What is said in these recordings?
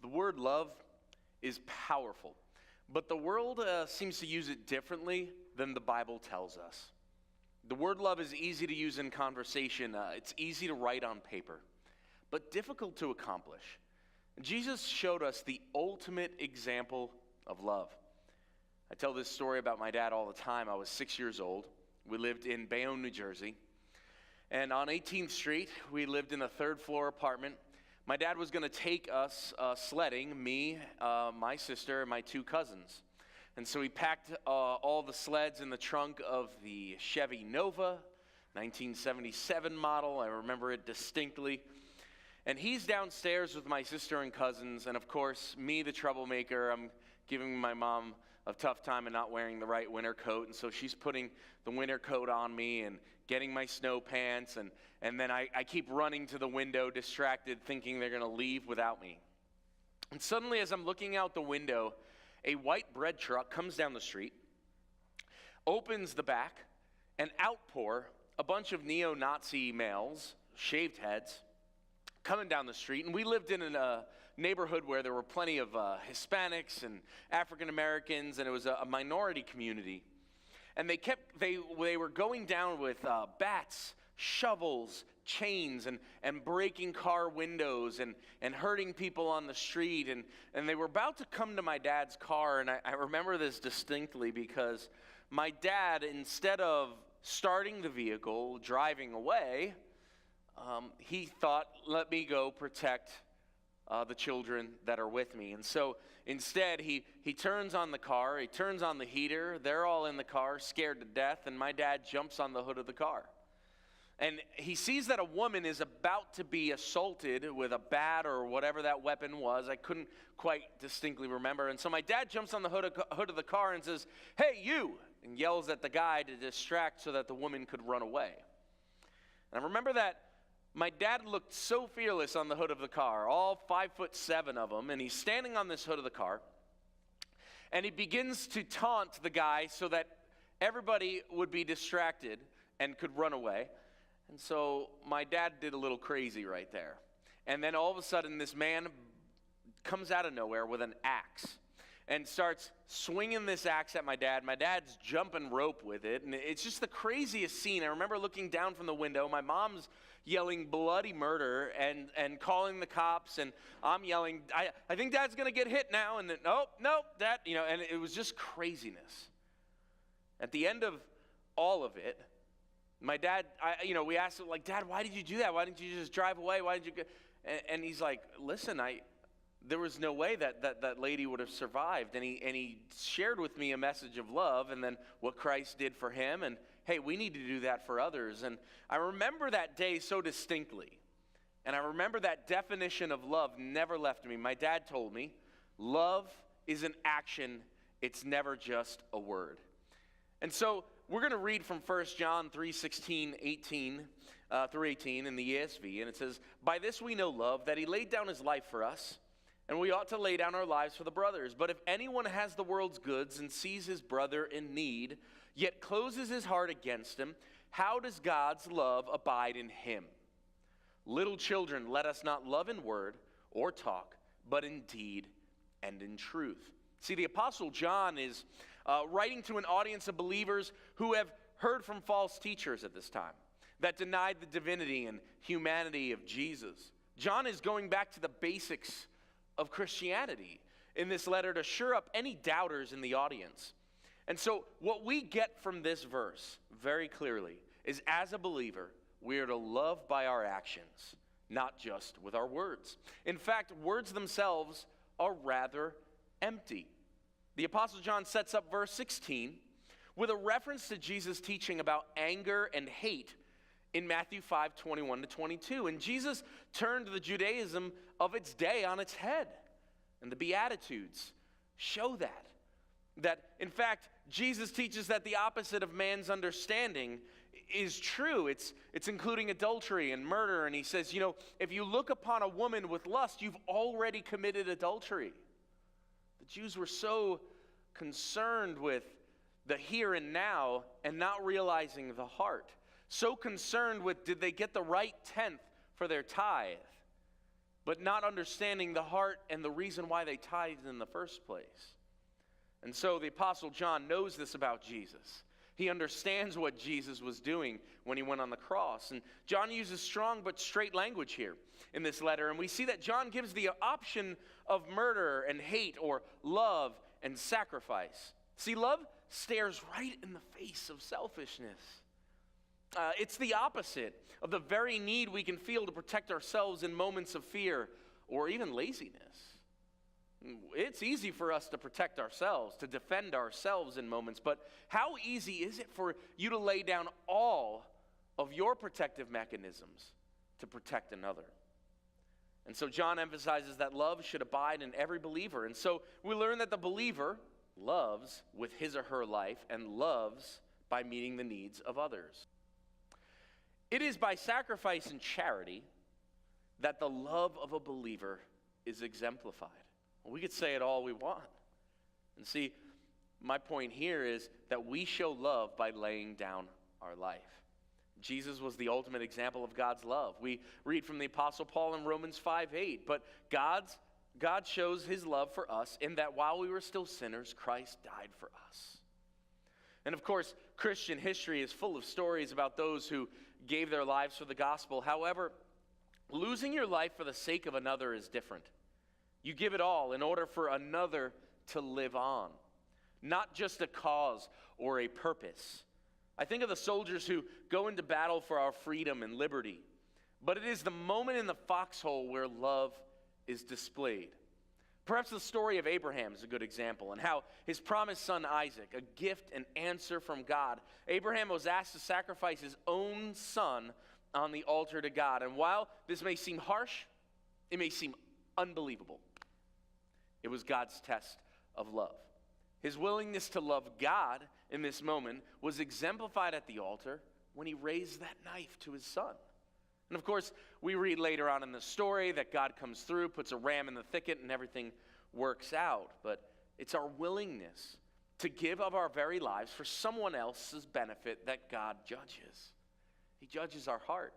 The word love is powerful, but the world seems to use it differently than the Bible tells us. The word love is easy to use in conversation. It's easy to write on paper, but difficult to accomplish. Jesus showed us the ultimate example of love. I tell this story about my dad all the time. I was 6 years old. We lived in Bayonne, New Jersey. And on 18th Street, we lived in a third-floor apartment. My dad was going to take us sledding, me, my sister, and my two cousins. And so he packed all the sleds in the trunk of the Chevy Nova, 1977 model. I remember it distinctly. And he's downstairs with my sister and cousins, and of course, me, the troublemaker. I'm giving my mom a tough time and not wearing the right winter coat, and so she's putting the winter coat on me and getting my snow pants, and then I keep running to the window, distracted, thinking they're going to leave without me. And suddenly, as I'm looking out the window, a white bread truck comes down the street, opens the back, and out pour a bunch of neo-Nazi males, shaved heads, coming down the street. And we lived in a neighborhood where there were plenty of Hispanics and African Americans, and it was a minority community. And they were going down with bats, shovels, chains, and breaking car windows and hurting people on the street. And they were about to come to my dad's car, and I remember this distinctly because my dad, instead of starting the vehicle, driving away, he thought, let me go protect the children that are with me. And so instead, he turns on the car, he turns on the heater, they're all in the car, scared to death, and my dad jumps on the hood of the car. And he sees that a woman is about to be assaulted with a bat or whatever that weapon was. I couldn't quite distinctly remember. And so my dad jumps on the hood of the car and says, "Hey, you!" and yells at the guy to distract so that the woman could run away. And I remember that my dad looked so fearless on the hood of the car, all 5'7" of him, and he's standing on this hood of the car, and he begins to taunt the guy so that everybody would be distracted and could run away. And so my dad did a little crazy right there. And then all of a sudden, this man comes out of nowhere with an axe and starts swinging this axe at my dad. My dad's jumping rope with it, and it's just the craziest scene. I remember looking down from the window. My mom's yelling bloody murder and calling the cops, and I'm yelling, I think Dad's going to get hit now. And then, nope, Dad, and it was just craziness. At the end of all of it, my dad, we asked him, like, Dad, why did you do that? Why didn't you just drive away? Why did you go? And he's like, listen, there was no way that lady would have survived. And he shared with me a message of love and then what Christ did for him. And, hey, we need to do that for others. And I remember that day so distinctly. And I remember that definition of love never left me. My dad told me, love is an action. It's never just a word. And so we're going to read from 1 John 3:16 through 18 in the ESV. And it says, "By this we know love, that he laid down his life for us. And we ought to lay down our lives for the brothers. But if anyone has the world's goods and sees his brother in need, yet closes his heart against him, how does God's love abide in him? Little children, let us not love in word or talk, but in deed and in truth." See, the Apostle John is writing to an audience of believers who have heard from false teachers at this time that denied the divinity and humanity of Jesus. John is going back to the basics of Christianity in this letter to shore up any doubters in the audience. And so what we get from this verse very clearly is, as a believer, we are to love by our actions, not just with our words. In fact, words themselves are rather empty. The Apostle John sets up verse 16 with a reference to Jesus' teaching about anger and hate in Matthew 5:21-22. And Jesus turned the Judaism of its day on its head. And the Beatitudes show that. That, in fact, Jesus teaches that the opposite of man's understanding is true. It's including adultery and murder. And he says, if you look upon a woman with lust, you've already committed adultery. The Jews were so concerned with the here and now and not realizing the heart. So concerned with, did they get the right tenth for their tithe? but not understanding the heart and the reason why they tithed in the first place. And so the Apostle John knows this about Jesus. He understands what Jesus was doing when he went on the cross. And John uses strong but straight language here in this letter. And we see that John gives the option of murder and hate, or love and sacrifice. See, love stares right in the face of selfishness. It's the opposite of the very need we can feel to protect ourselves in moments of fear or even laziness. It's easy for us to protect ourselves, to defend ourselves in moments, but how easy is it for you to lay down all of your protective mechanisms to protect another? And so John emphasizes that love should abide in every believer. And so we learn that the believer loves with his or her life and loves by meeting the needs of others. It is by sacrifice and charity that the love of a believer is exemplified. We could say it all we want. And see, my point here is that we show love by laying down our life. Jesus was the ultimate example of God's love. We read from the Apostle Paul in Romans 5:8. But God shows his love for us in that while we were still sinners, Christ died for us. And of course, Christian history is full of stories about those who gave their lives for the gospel. However, losing your life for the sake of another is different. You give it all in order for another to live on, not just a cause or a purpose. I think of the soldiers who go into battle for our freedom and liberty, but it is the moment in the foxhole where love is displayed. Perhaps the story of Abraham is a good example, and how his promised son Isaac, a gift and answer from God, Abraham was asked to sacrifice his own son on the altar to God. And while this may seem harsh, it may seem unbelievable. It was God's test of love. His willingness to love God in this moment was exemplified at the altar when he raised that knife to his son. And of course, we read later on in the story that God comes through, puts a ram in the thicket, and everything works out. But it's our willingness to give of our very lives for someone else's benefit that God judges. He judges our heart.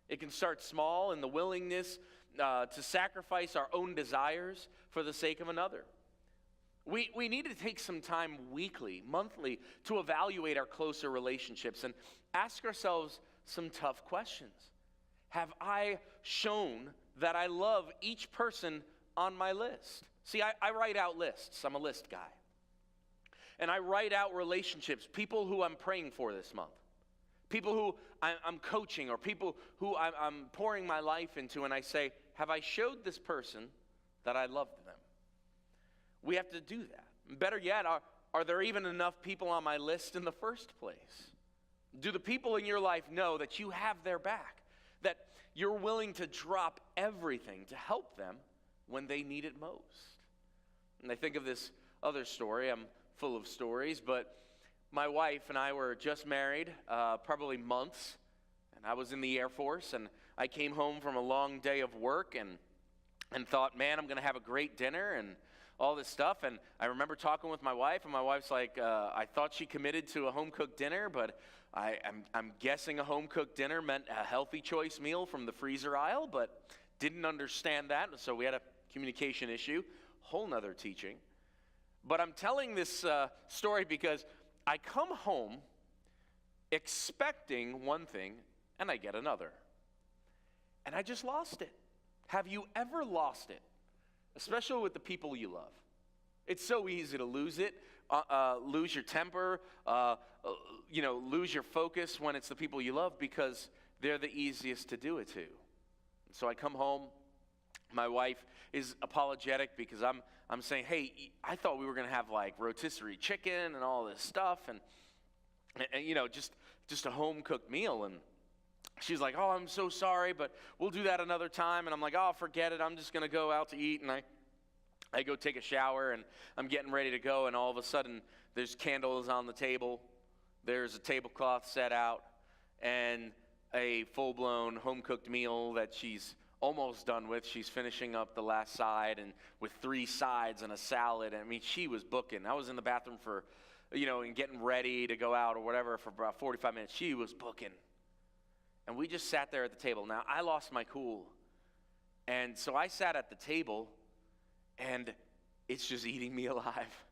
It can start small in the willingness to sacrifice our own desires for the sake of another. We need to take some time weekly, monthly, to evaluate our closer relationships and ask ourselves some tough questions. Have I shown that I love each person on my list? See, I write out lists. I'm a list guy. And I write out relationships, people who I'm praying for this month, people who I'm coaching, or people who I'm pouring my life into, and I say, have I showed this person that I love them? We have to do that. Better yet, are there even enough people on my list in the first place? Do the people in your life know that you have their back, that you're willing to drop everything to help them when they need it most? And I think of this other story. I'm full of stories, but my wife and I were just married, probably months, and I was in the Air Force, and I came home from a long day of work and thought, man, I'm going to have a great dinner and all this stuff. And I remember talking with my wife, and my wife's like, I thought she committed to a home-cooked dinner, but I'm guessing a home-cooked dinner meant a healthy choice meal from the freezer aisle, but didn't understand that, so we had a communication issue, whole nother teaching. But I'm telling this story because I come home expecting one thing, and I get another. And I just lost it. Have you ever lost it? Especially with the people you love. It's so easy to lose it, lose your temper, lose your focus when it's the people you love, because they're the easiest to do it to. So I come home, my wife is apologetic because I'm saying, hey, I thought we were going to have like rotisserie chicken and all this stuff, and just a home-cooked meal. And she's like, oh, I'm so sorry, but we'll do that another time. And I'm like, oh, forget it. I'm just going to go out to eat. And I go take a shower, and I'm getting ready to go. And all of a sudden, there's candles on the table. There's a tablecloth set out, and a full-blown home-cooked meal that she's almost done with. She's finishing up the last side, and with 3 sides and a salad. I mean, she was booking. I was in the bathroom for, and getting ready to go out or whatever for about 45 minutes. She was booking. And we just sat there at the table. Now, I lost my cool. And so I sat at the table, and it's just eating me alive.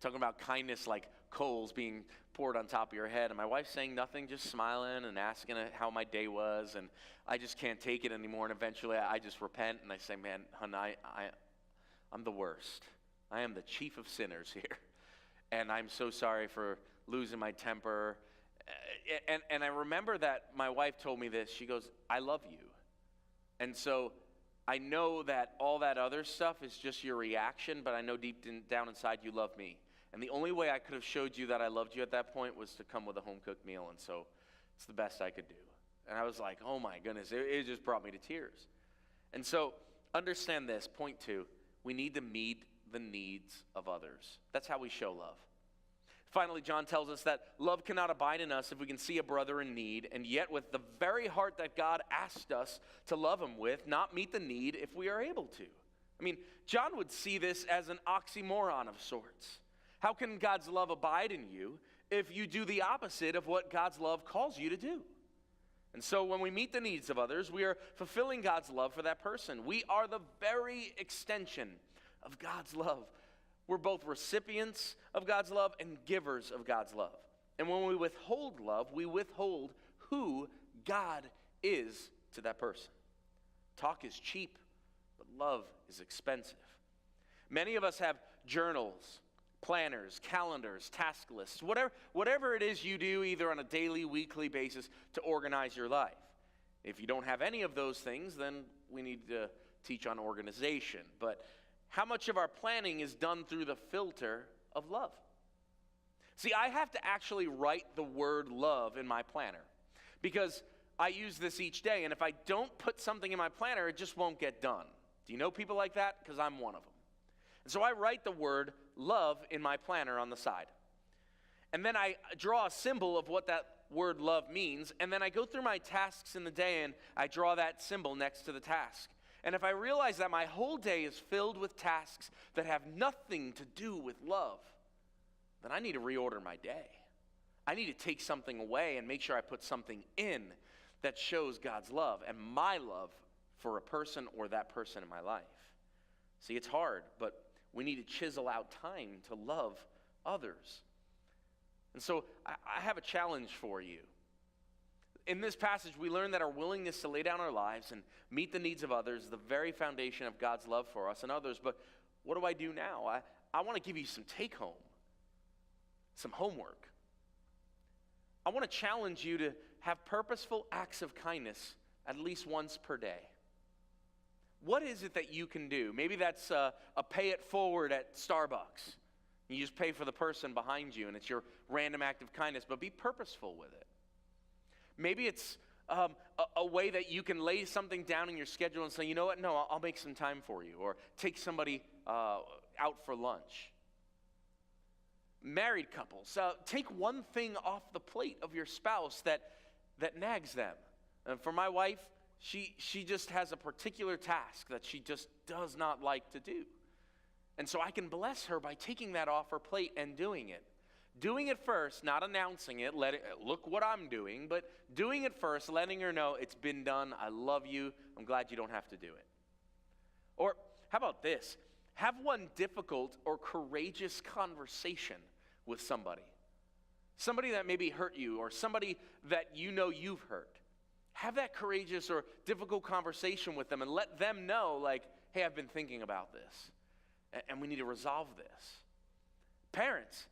Talking about kindness like coals being poured on top of your head. And my wife's saying nothing, just smiling and asking how my day was. And I just can't take it anymore. And eventually I just repent and I say, man, hon, I'm the worst. I am the chief of sinners here. And I'm so sorry for losing my temper. And I remember that my wife told me this. She goes, I love you. And so I know that all that other stuff is just your reaction, but I know down inside you love me. And the only way I could have showed you that I loved you at that point was to come with a home-cooked meal, and so it's the best I could do. And I was like, oh my goodness, it just brought me to tears. And so understand this, point 2, we need to meet the needs of others. That's how we show love. Finally, John tells us that love cannot abide in us if we can see a brother in need, and yet with the very heart that God asked us to love him with, not meet the need if we are able to. I mean, John would see this as an oxymoron of sorts. How can God's love abide in you if you do the opposite of what God's love calls you to do? And so when we meet the needs of others, we are fulfilling God's love for that person. We are the very extension of God's love. We're both recipients of God's love and givers of God's love. And when we withhold love, we withhold who God is to that person. Talk is cheap, but love is expensive. Many of us have journals, planners, calendars, task lists, whatever it is you do either on a daily, weekly basis to organize your life. If you don't have any of those things, then we need to teach on organization. But how much of our planning is done through the filter of love? See, I have to actually write the word love in my planner because I use this each day, and if I don't put something in my planner, it just won't get done. Do you know people like that? Because I'm one of them. And so I write the word love in my planner on the side. And then I draw a symbol of what that word love means, and then I go through my tasks in the day and I draw that symbol next to the task. And if I realize that my whole day is filled with tasks that have nothing to do with love, then I need to reorder my day. I need to take something away and make sure I put something in that shows God's love and my love for a person or that person in my life. See, it's hard, but we need to chisel out time to love others. And so I have a challenge for you. In this passage, we learn that our willingness to lay down our lives and meet the needs of others is the very foundation of God's love for us and others. But what do I do now? I want to give you some take-home, some homework. I want to challenge you to have purposeful acts of kindness at least once per day. What is it that you can do? Maybe that's a pay it forward at Starbucks. You just pay for the person behind you, and it's your random act of kindness, but be purposeful with it. Maybe it's a way that you can lay something down in your schedule and say, you know what, no, I'll make some time for you, or take somebody out for lunch. Married couples, take one thing off the plate of your spouse that nags them. And for my wife, she just has a particular task that she just does not like to do. And so I can bless her by taking that off her plate and doing it. Doing it first, not announcing it, look what I'm doing, but doing it first, letting her know it's been done, I love you, I'm glad you don't have to do it. Or how about this? Have one difficult or courageous conversation with somebody. Somebody that maybe hurt you or somebody that you know you've hurt. Have that courageous or difficult conversation with them and let them know, like, hey, I've been thinking about this, and we need to resolve this. Parents,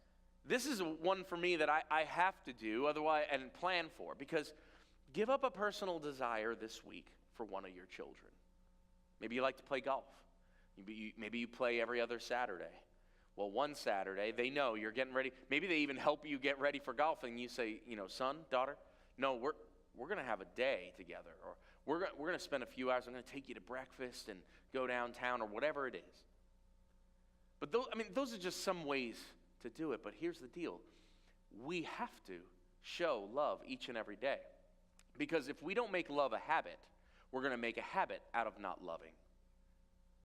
this is one for me that I have to do otherwise and plan for, because give up a personal desire this week for one of your children. Maybe you like to play golf. Maybe you play every other Saturday. Well, one Saturday, they know you're getting ready. Maybe they even help you get ready for golf, and you say, son, daughter, no, we're going to have a day together, or we're going to spend a few hours. I'm going to take you to breakfast and go downtown, or whatever it is. But those are just some ways to do it. But here's the deal. We have to show love each and every day. Because if we don't make love a habit, we're going to make a habit out of not loving.